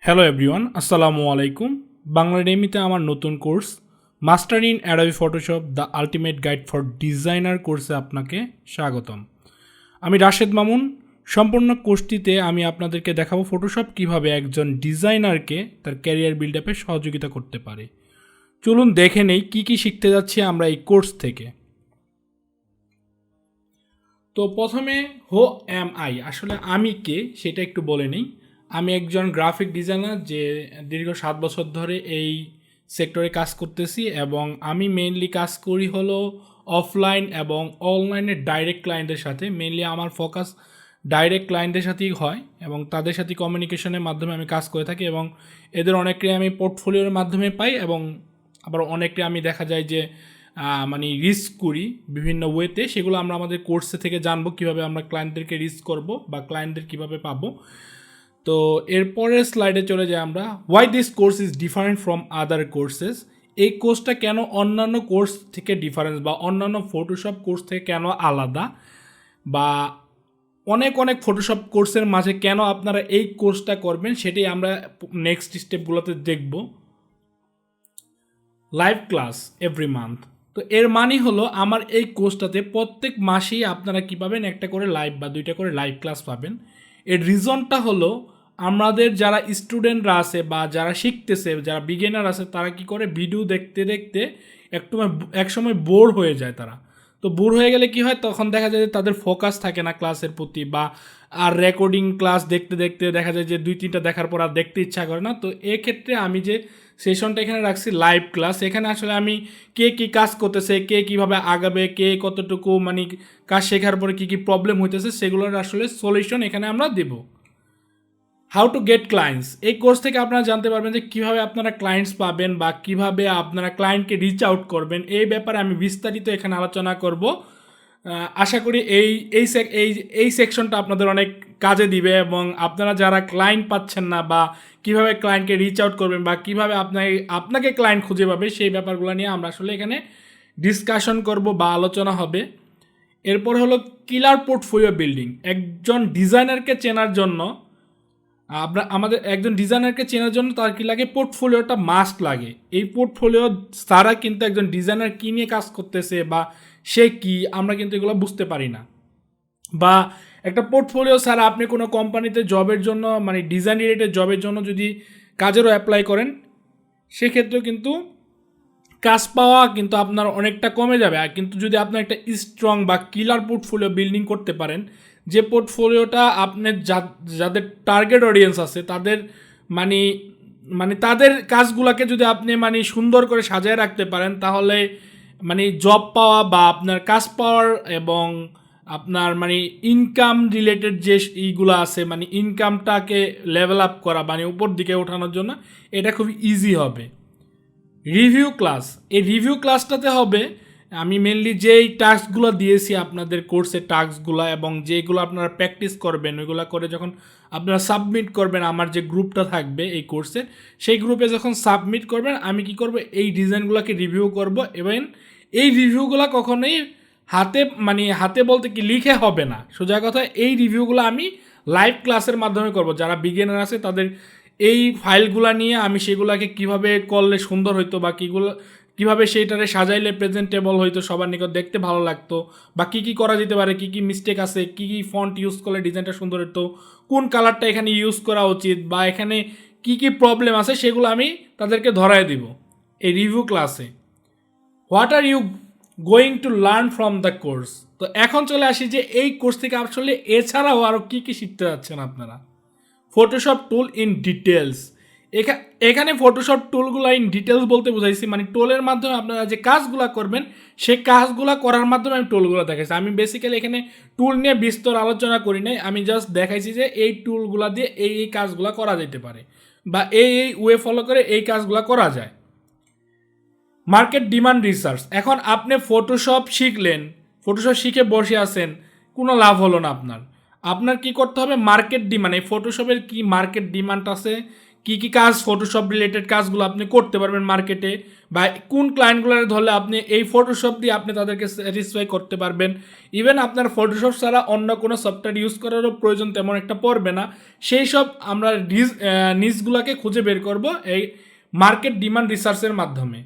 Hello everyone, আসসালামু আলাইকুম। বাংলা একাডেমিতে আমার নতুন course master in Adobe Photoshop the ultimate guide for designer কোর্সে আপনাকে স্বাগতম। আমি রাশেদ মামুন। সম্পূর্ণ কোর্সটিতে আমি আপনাদেরকে দেখাবো ফটোশপ কিভাবে একজন ডিজাইনারকে তার ক্যারিয়ার বিল্ড আপে সহযোগিতা করতে পারে। চলুন দেখে নেই কী কী শিখতে যাচ্ছি আমরা এই কোর্স থেকে। তো প্রথমে হো এম আই, আসলে আমি কে সেটা একটু বলে নিই। আমি একজন গ্রাফিক ডিজাইনার যে দীর্ঘ 7 বছর ধরে এই সেক্টরে কাজ করতেছি, এবং আমি মেইনলি কাজ করি হলো অফলাইন এবং অনলাইনের ডাইরেক্ট ক্লায়েন্টের সাথে। মেইনলি আমার ফোকাস ডাইরেক্ট ক্লায়েন্টের সাথেই হয় এবং তাদের সাথে কমিউনিকেশনের মাধ্যমে আমি কাজ করে থাকি, এবং এদের অনেককে আমি পোর্টফোলিওর মাধ্যমে পাই, এবং আবার অনেককে আমি দেখা যায় যে মানে রিস্ক করি বিভিন্ন ওয়েতে। সেগুলো আমরা আমাদের কোর্সে থেকে জানবো কীভাবে আমরা ক্লায়েন্টদেরকে রিস্ক করব বা ক্লায়েন্টদের কীভাবে পাবো। তো এরপরের স্লাইডে চলে যাই আমরা। Why this course is different from other courses. এই কোর্সটা কেন অন্যান্য কোর্স থেকে ডিফারেন্স বা অন্যান্য ফটোশপ কোর্স থেকে কেন আলাদা, বা অনেক ফটোশপ কোর্সের মাঝে কেন আপনারা এই কোর্সটা করবেন, সেটাই আমরা নেক্সট স্টেপগুলোতে দেখব। Live class every month. তো এর মানে হলো আমার এই কোর্সটাতে প্রত্যেক মাসেই আপনারা কী পাবেন, একটা করে লাইভ বা 2টা করে লাইভ ক্লাস পাবেন। এর রিজনটা হলো আমাদের যারা স্টুডেন্টরা আছে বা যারা শিখতেছে, যারা বিগিনার আছে, তারা কি করে ভিডিও দেখতে দেখতে একসময় বোর হয়ে যায় তারা। তো বোর হয়ে গেলে কি হয়, তখন দেখা যায় যে তাদের ফোকাস থাকে না ক্লাসের প্রতি, বা আর রেকর্ডিং ক্লাস দেখতে দেখতে দেখা যায় যে 2-3টা দেখার পর আর দেখতে ইচ্ছা করে না। তো এক্ষেত্রে আমি যে সেশনটা এখানে রাখছি লাইভ ক্লাস, এখানে আসলে আমি কে কী কাজ করতেছে, কে কীভাবে আগাবে, কে কতটুকু মানে কাজ শেখার পরে কী কী প্রবলেম হইতেছে, সেগুলোর আসলে সলিউশন এখানে আমরা দেব। How to get clients. এই কোর্স থেকে আপনারা জানতে পারবেন যে কীভাবে আপনারা ক্লায়েন্টস পাবেন বা কীভাবে আপনারা ক্লায়েন্টকে রিচ আউট করবেন। এই ব্যাপারে আমি বিস্তারিত এখানে আলোচনা করব। আশা করি এই সেকশনটা আপনাদের অনেক কাজে দিবে, এবং আপনারা যারা ক্লায়েন্ট পাচ্ছেন না বা কীভাবে ক্লায়েন্টকে রিচ আউট করবেন বা কীভাবে আপনাকে ক্লায়েন্ট খুঁজে পাবে, সেই ব্যাপারগুলো নিয়ে আমরা আসলে এখানে ডিসকাশন করব বা আলোচনা হবে। এরপর হলো কিলার পোর্টফোলিও বিল্ডিং। একজন ডিজাইনারকে চেনার জন্য আমাদের একজন ডিজাইনারকে চেনার জন্য তার কী লাগে, পোর্টফোলিওটা মাস্ট লাগে। এই পোর্টফোলিও ছাড়া কিন্তু একজন ডিজাইনার কী নিয়ে কাজ করতেছে বা সে কি, আমরা কিন্তু এগুলো বুঝতে পারি না। বা একটা পোর্টফোলিও ছাড়া আপনি কোনো কোম্পানিতে জবের জন্য মানে ডিজাইন রিলেটেড জবের জন্য যদি কাজেরও অ্যাপ্লাই করেন, সেক্ষেত্রেও কিন্তু কাজ পাওয়া কিন্তু আপনার অনেকটা কমে যাবে। আর কিন্তু যদি আপনি একটা স্ট্রং বা কিলার পোর্টফোলিও বিল্ডিং করতে পারেন, যে পোর্টফোলিওটা আপনার যাদের টার্গেট অডিয়েন্স আছে তাদের মানে তাদের কাজগুলোকে যদি আপনি মানে সুন্দর করে সাজায় রাখতে পারেন, তাহলে মানে জব পাওয়া বা আপনার কাজ পাওয়ার এবং আপনার মানে ইনকাম রিলেটেড যে এইগুলো আছে, মানে ইনকামটাকে লেভেল আপ করা মানে উপর দিকে ওঠানোর জন্য এটা খুব ইজি হবে। Review class. এই রিভিউ ক্লাসটাতে হবে আমি মেনলি যেই টাস্কগুলো দিয়েছি আপনাদের কোর্সের টাস্কগুলো, এবং যেগুলো আপনারা প্র্যাকটিস করবেন, ওইগুলো করে যখন আপনারা সাবমিট করবেন আমার যে গ্রুপটা থাকবে এই কোর্সে, সেই গ্রুপে যখন সাবমিট করবেন, আমি কি করব, এই ডিজাইনগুলোকে রিভিউ করব। এবং এই রিভিউগুলো কখনোই হাতে বলতে কি লিখে হবে না, সোজা কথা এই রিভিউগুলো আমি লাইভ ক্লাসের মাধ্যমে করব। যারা বিগিনার আছে তাদের এই ফাইলগুলো নিয়ে আমি সেগুলোকে কিভাবে করলে সুন্দর হইতো, বা কীভাবে সেইটারে সাজাইলে প্রেজেন্টেবল হইতো, সবার নিকট দেখতে ভালো লাগতো, বা কী কী করা যেতে পারে, কী কী মিস্টেক আছে, কী কী ফন্ট ইউজ করলে ডিজাইনটা সুন্দর হতো, কোন কালারটা এখানে ইউজ করা উচিত, বা এখানে কী কী প্রবলেম আছে, সেগুলো আমি তাদেরকে ধরায় দিব এই রিভিউ ক্লাসে। What are you going to learn from the course. তো এখন চলে আসি যে এই কোর্স থেকে আসলে এছাড়াও আরও কী কী শিখতে যাচ্ছেন আপনারা। Photoshop tool in details. এখানে ফটোশপ টুলগুলো ইন ডিটেলস বলতে বোঝাইছি মানে টুলের মাধ্যমে আপনারা যে কাজগুলো করবেন সেই কাজগুলো করার মাধ্যমে আমি টুলগুলো দেখাইছি। আমি বেসিক্যালি এখানে টুল নিয়ে বিস্তর আলোচনা করি নাই, আমি জাস্ট দেখাইছি যে এই টুলগুলো দিয়ে এই কাজগুলো করা যেতে পারে, বা এই ওয়ে ফলো করে এই কাজগুলো করা যায়। Market demand research. এখন আপনি ফটোশপ শিখলেন, ফটোশপ শিখে বসে আছেন, কোনো লাভ হলো না আপনার কি করতে হবে, মার্কেট ডিমান্ড, এই ফটোশপের কি মার্কেট ডিমান্ড আছে, কী কী কাজ ফটোশপ রিলেটেড কাজগুলো আপনি করতে পারবেন মার্কেটে, বা কোন ক্লায়েন্টগুলো ধরলে আপনি এই ফটোশপ দিয়ে আপনি তাদেরকে স্যাটিসফাই করতে পারবেন। ইভেন আপনার ফটোশপ ছাড়া অন্য কোনো সফটওয়্যার ইউজ করারও প্রয়োজন তেমন একটা পড়বে না। সেই সব আমরা নিজগুলোকে খুঁজে বের করব এই মার্কেট ডিমান্ড রিসার্চের মাধ্যমে।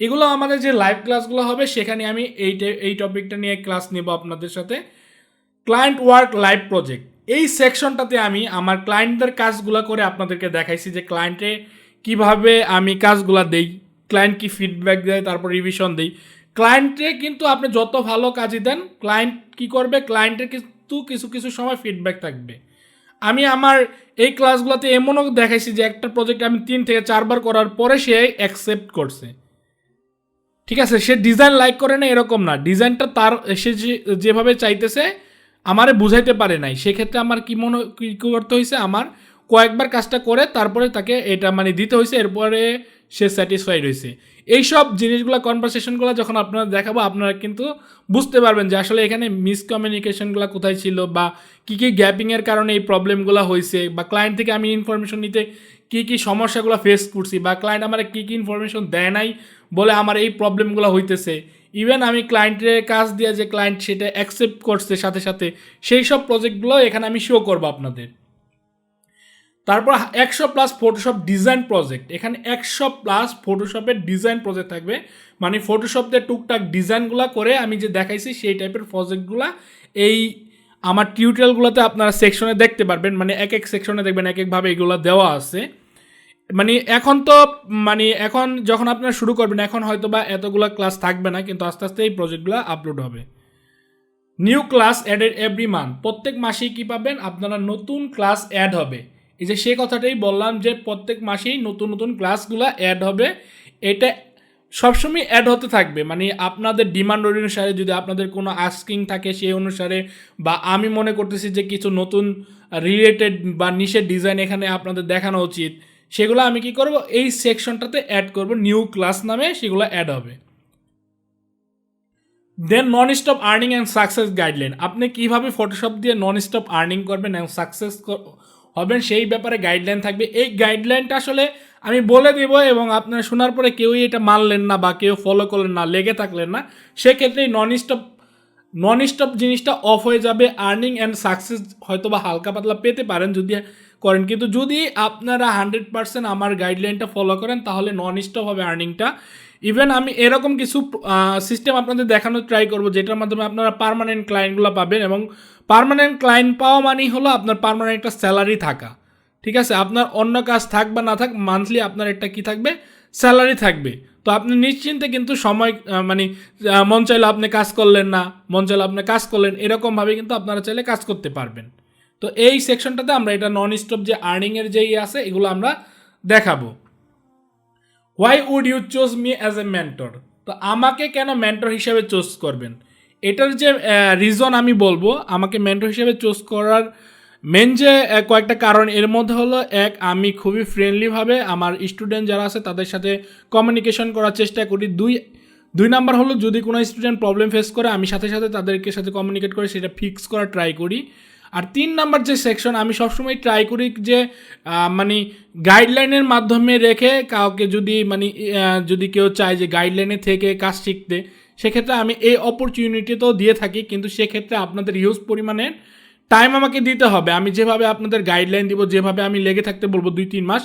এগুলো আমাদের যে লাইভ ক্লাসগুলো হবে সেখানে আমি এই টপিকটা নিয়ে ক্লাস নেব আপনাদের সাথে। ক্লায়েন্ট ওয়ার্ক লাইভ প্রজেক্ট, এই সেকশনটাতে আমি আমার ক্লায়েন্টদের কাজগুলো করে আপনাদেরকে দেখাইছি যে ক্লায়েন্টে কিভাবে আমি কাজগুলো দেই, ক্লায়েন্ট কি ফিডব্যাক দেয়, তারপর রিভিশন দেই। ক্লায়েন্টে কিন্তু আপনি যত ভালো কাজই দেন, ক্লায়েন্ট কি করবে, ক্লায়েন্টের কিন্তু কিছু কিছু সময় ফিডব্যাক থাকবে। আমি আমার এই ক্লাসগুলোতে এমনও দেখাইছি যে একটা প্রজেক্ট আমি 3 থেকে 4 বার করার পরে সে অ্যাকসেপ্ট করছে। ঠিক আছে, সে ডিজাইন লাইক করে না এরকম না, ডিজাইনটা তার সে যেভাবে চাইতেছে আমারে বুঝাইতে পারে নাই, সেক্ষেত্রে আমার কি করতে হয়েছে, আমার কয়েকবার কাজটা করে তারপরে তাকে এটা মানে দিতে হয়েছে, এরপরে সে স্যাটিসফাইড হয়েছে। এইসব জিনিসগুলো কনভারসেশনগুলো যখন আপনারা দেখাবো আপনারা কিন্তু বুঝতে পারবেন যে আসলে এখানে মিসকমিউনিকেশনগুলো কোথায় ছিল, বা কী কী গ্যাপিংয়ের কারণে এই প্রবলেমগুলো হয়েছে, বা ক্লায়েন্ট থেকে আমি ইনফরমেশন নিতে কী কী সমস্যাগুলো ফেস করছি, বা ক্লায়েন্ট আমার কী কী ইনফরমেশন দেয় নাই বলে আমার এই প্রবলেমগুলো হইতেছে। ইভেন আমি ক্লায়েন্টের কাজ দিয়ে যে ক্লায়েন্ট সেটা অ্যাকসেপ্ট করছে সাথে সাথে, সেই সব প্রজেক্টগুলো এখানে আমি শো করবো আপনাদের। তারপর 100+ ফটোশপ ডিজাইন প্রজেক্ট, এখানে 100+ ফটোশপের ডিজাইন প্রজেক্ট থাকবে, মানে ফটোশপ দিয়ে টুকটাক ডিজাইনগুলো করে আমি যে দেখাইছি সেই টাইপের প্রজেক্টগুলো এই আমার টিউটোরিয়ালগুলোতে আপনারা সেকশনে দেখতে পারবেন। মানে এক এক সেকশনে দেখবেন এক একভাবে এগুলো দেওয়া আছে। মানে এখন যখন আপনারা শুরু করবেন এখন হয়তো বা এতগুলো ক্লাস থাকবে না, কিন্তু আস্তে আস্তে এই প্রজেক্টগুলো আপলোড হবে। New class added every month, প্রত্যেক মাসেই কী পাবেন আপনারা, নতুন ক্লাস অ্যাড হবে। এই যে সে কথাটাই বললাম যে প্রত্যেক মাসেই নতুন নতুন ক্লাসগুলো অ্যাড হবে, এটা সবসময় অ্যাড হতে থাকবে। মানে আপনাদের ডিমান্ড অনুসারে যদি আপনাদের কোনো আস্কিং থাকে সেই অনুসারে, বা আমি মনে করতেছি যে কিছু নতুন রিলেটেড বা নিশের ডিজাইন এখানে আপনাদের দেখানো উচিত, সেগুলো আমি কি করব, এই সেকশনটাতে অ্যাড করব, নিউ ক্লাস নামে সেগুলো অ্যাড হবে। Then non stop earning and success guideline, আপনি কীভাবে ফটোশপ দিয়ে নন স্টপ আর্নিং করবেন এবং সাকসেস হবেন সেই ব্যাপারে গাইডলাইন থাকবে। এই গাইডলাইনটা আসলে আমি বলে দেব, এবং আপনারা শোনার পরে কেউই এটা মানলেন না বা কেউ ফলো করলেন না, লেগে থাকলেন না, সেক্ষেত্রে নন স্টপ জিনিসটা অফ হয়ে যাবে। আর্নিং অ্যান্ড সাকসেস হয়তো বা হালকা পাতলা পেতে পারেন যদি করেন, কিন্তু যদি আপনারা 100% আমার গাইডলাইনটা ফলো করেন তাহলে নন স্টপ হবে আর্নিংটা। ইভেন আমি এরকম কিছু সিস্টেম আপনাদের দেখানোর ট্রাই করব যেটার মাধ্যমে আপনারা পার্মানেন্ট ক্লায়েন্টগুলো পাবেন, এবং পার্মানেন্ট ক্লায়েন্ট পাওয়া মানেই হলো আপনার পার্মানেন্ট একটা স্যালারি থাকা। ঠিক আছে, আপনার অন্য কাজ থাক বা না থাক, মান্থলি আপনার একটা কি থাকবে, স্যালারি থাকবে। তো আপনি নিশ্চিন্তে কিন্তু সময় মন চাইলে আপনি কাজ করলেন না, মন চাইলে আপনি কাজ করলেন, এরকমভাবে কিন্তু আপনারা চাইলে কাজ করতে পারবেন। তো এই সেকশনটাতে আমরা এটা নন স্টপ যে আর্নিংয়ের যেই আছে এগুলো আমরা দেখাবো। Why would you choose me as a mentor, তো আমাকে কেন মেন্টর হিসেবে চুজ করবেন, এটার যে রিজন আমি বলবো আমাকে মেন্টর হিসেবে চুজ করার মেন যে কয়েকটা কারণ, এর মধ্যে হলো এক, আমি খুবই ফ্রেন্ডলিভাবে আমার স্টুডেন্ট যারা আছে তাদের সাথে কমিউনিকেশন করার চেষ্টা করি। দুই নাম্বার হলো যদি কোনো স্টুডেন্ট প্রবলেম ফেস করে আমি সাথে সাথে তাদেরকে সাথে কমিউনিকেট করে সেটা ফিক্স করার ট্রাই করি। আর 3 নাম্বার যে সেকশন, আমি সবসময় ট্রাই করি যে মানে গাইডলাইনের মাধ্যমে রেখে কাউকে যদি কেউ চায় যে গাইডলাইনে থেকে কাজ শিখতে, সেক্ষেত্রে আমি এই অপরচুনিটিতেও দিয়ে থাকি, কিন্তু সেক্ষেত্রে আপনাদের হিউজ পরিমাণে টাইম আমাকে দিতে হবে। আমি যেভাবে আপনাদের গাইডলাইন দিব, যেভাবে আমি লেগে থাকতে বলবো 2-3 মাস,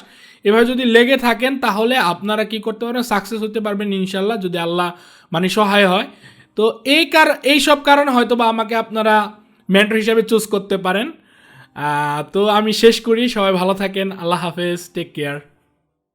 এভাবে যদি লেগে থাকেন তাহলে আপনারা কি করতে পারবেন, সাকসেস হতে পারবেন ইনশাল্লাহ, যদি আল্লাহ সহায় হয়। তো এই সব কারণে হয়তো বা আমাকে আপনারা মেন্টর হিসাবে চুজ করতে পারেন। তো আমি শেষ করি, সবাই ভালো থাকেন, আল্লাহ হাফেজ, টেক কেয়ার।